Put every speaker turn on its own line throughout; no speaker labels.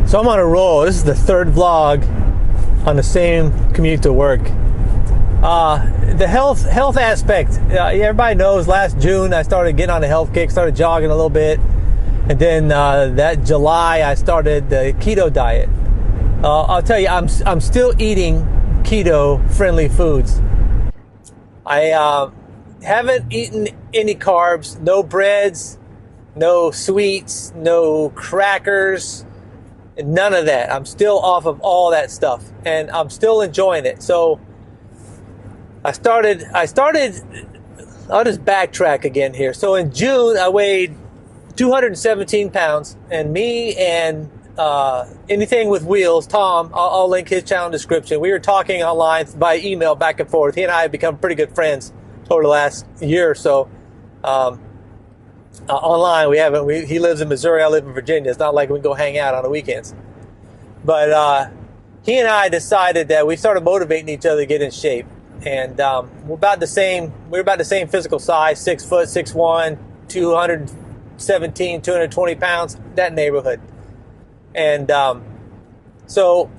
So I'm on a roll. This is the third vlog on the same commute to work. The health aspect. Everybody knows last June I started getting on a health kick, started jogging a little bit. And then that July I started the keto diet. I'll tell you, I'm still eating keto-friendly foods. I haven't eaten any carbs, no breads, no sweets, no crackers, none of that. I'm still off of all that stuff, and I'm still enjoying it. So I started. I'll just backtrack again here. So in June, I weighed 217 pounds, and me and anything with wheels, Tom, I'll link his channel description. We were talking online by email back and forth. He and I have become pretty good friends over the last year or so. Online, he lives in Missouri, I live in Virginia. It's not like we can go hang out on the weekends. But he and I decided that we started motivating each other to get in shape. And we're about the same physical size, 6 foot, 6'1", 217, 220 pounds, that neighborhood. And so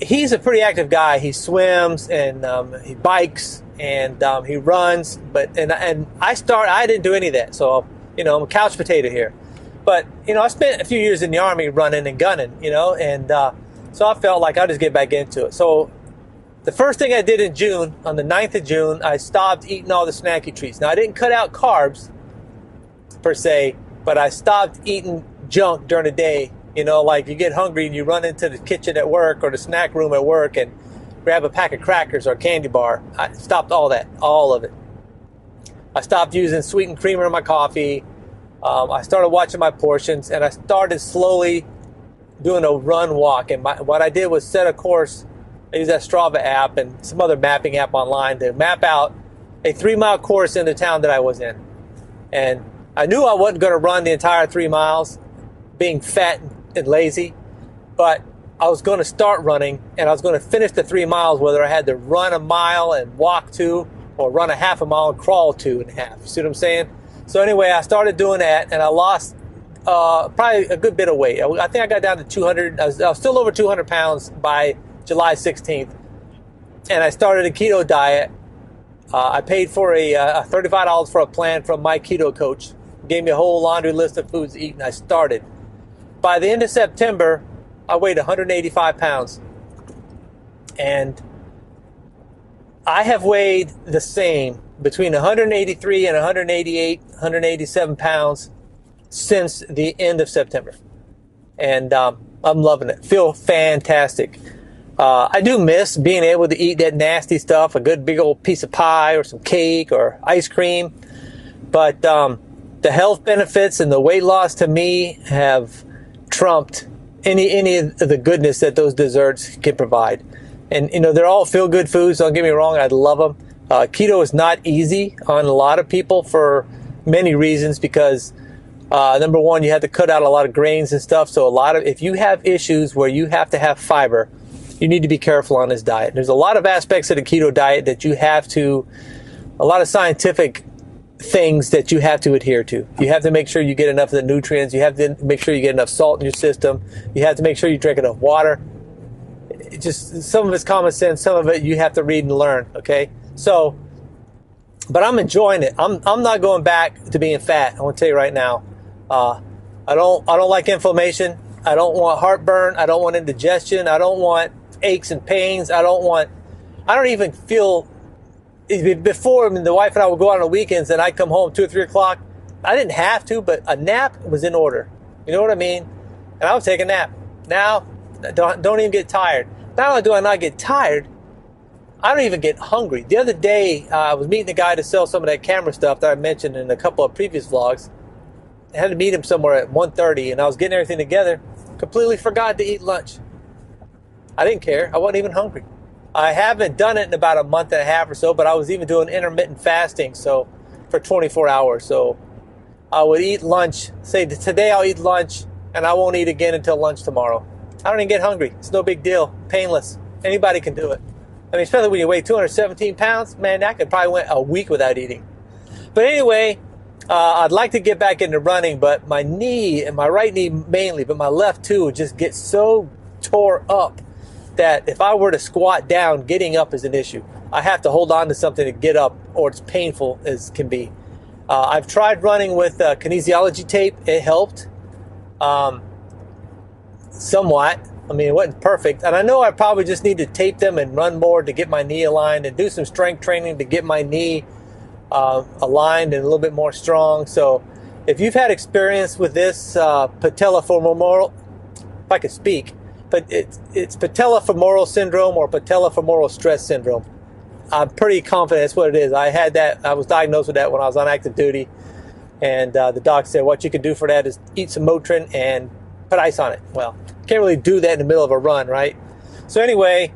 he's a pretty active guy. He swims and he bikes and he runs. And I didn't do any of that. So, I'm a couch potato here. But, I spent a few years in the Army running and gunning, and so I felt like I'll just get back into it. So the first thing I did in June, on the 9th of June, I stopped eating all the snacky treats. Now, I didn't cut out carbs, per se, but I stopped eating junk during the day. Like you get hungry and you run into the kitchen at work or the snack room at work and grab a pack of crackers or a candy bar. I stopped all of it. I stopped using sweetened creamer in my coffee. I started watching my portions, and I started slowly doing a run walk. And what I did was set a course. I used that Strava app and some other mapping app online to map out a 3-mile course in the town that I was in. And I knew I wasn't going to run the entire 3 miles, being fat and lazy, but I was going to start running, and I was going to finish the 3 miles, whether I had to run a mile and walk 2, or run a half a mile and crawl 2.5. You see what I'm saying? So anyway, I started doing that, and I lost probably a good bit of weight. I think I got down to 200. I was still over 200 pounds by July 16th, and I started a keto diet. I paid for a $35 for a plan from my keto coach. He gave me a whole laundry list of foods to eat, and I started. By the end of September, I weighed 185 pounds, and I have weighed the same between 183 and 188, 187 pounds since the end of September. And I'm loving it. Feel fantastic. I do miss being able to eat that nasty stuff, a good big old piece of pie or some cake or ice cream. But the health benefits and the weight loss to me have trumped any of the goodness that those desserts can provide. And, they're all feel-good foods. Don't get me wrong. I love them. Keto is not easy on a lot of people for many reasons because, number one, you have to cut out a lot of grains and stuff. So if you have issues where you have to have fiber, you need to be careful on this diet. There's a lot of aspects of the keto diet that a lot of scientific things that you have to adhere to. You have to make sure you get enough of the nutrients. You have to make sure you get enough salt in your system. You have to make sure you drink enough water. Just some of it's common sense, some of it you have to read and learn, okay? So, but I'm enjoying it. I'm not going back to being fat. I want to tell you right now. I don't like inflammation. I don't want heartburn. I don't want indigestion. I don't want aches and pains. I don't even feel. Before, the wife and I would go out on the weekends, and I'd come home 2 or 3 o'clock. I didn't have to, but a nap was in order. You know what I mean? And I would take a nap. Now, don't even get tired. Not only do I not get tired, I don't even get hungry. The other day, I was meeting a guy to sell some of that camera stuff that I mentioned in a couple of previous vlogs. I had to meet him somewhere at 1:30, and I was getting everything together. Completely forgot to eat lunch. I didn't care. I wasn't even hungry. I haven't done it in about a month and a half or so, but I was even doing intermittent fasting for 24 hours. So I would eat lunch. Say today I'll eat lunch, and I won't eat again until lunch tomorrow. I don't even get hungry. It's no big deal. Painless. Anybody can do it. Especially when you weigh 217 pounds, man, I could probably went a week without eating. But anyway, I'd like to get back into running, but my knee, and my right knee mainly, but my left too, just gets so tore up that if I were to squat down, getting up is an issue. I have to hold on to something to get up, or it's painful as can be. I've tried running with kinesiology tape. It helped somewhat. I mean, it wasn't perfect. And I know I probably just need to tape them and run more to get my knee aligned and do some strength training to get my knee aligned and a little bit more strong. So if you've had experience with this patellofemoral, if I could speak, but it's patellofemoral syndrome or patellofemoral stress syndrome. I'm pretty confident that's what it is. I had that. I was diagnosed with that when I was on active duty, and the doc said what you can do for that is eat some Motrin and put ice on it. Well, can't really do that in the middle of a run, right? So anyway,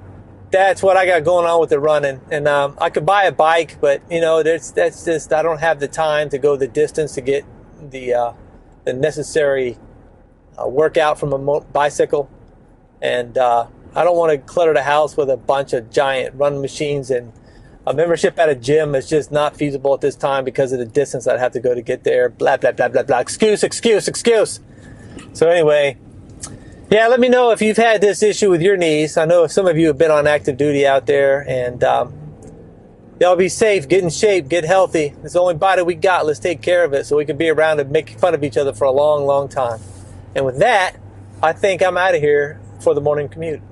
that's what I got going on with the running. And I could buy a bike, but you know, that's just, I don't have the time to go the distance to get the necessary workout from a bicycle. And I don't want to clutter the house with a bunch of giant run machines, and a membership at a gym is just not feasible at this time because of the distance I'd have to go to get there. Blah, blah, blah, blah, blah. Excuse. So anyway, yeah, let me know if you've had this issue with your knees. I know some of you have been on active duty out there, and y'all be safe, get in shape, get healthy. It's the only body we got. Let's take care of it so we can be around and make fun of each other for a long, long time. And with that, I think I'm out of here for the morning commute.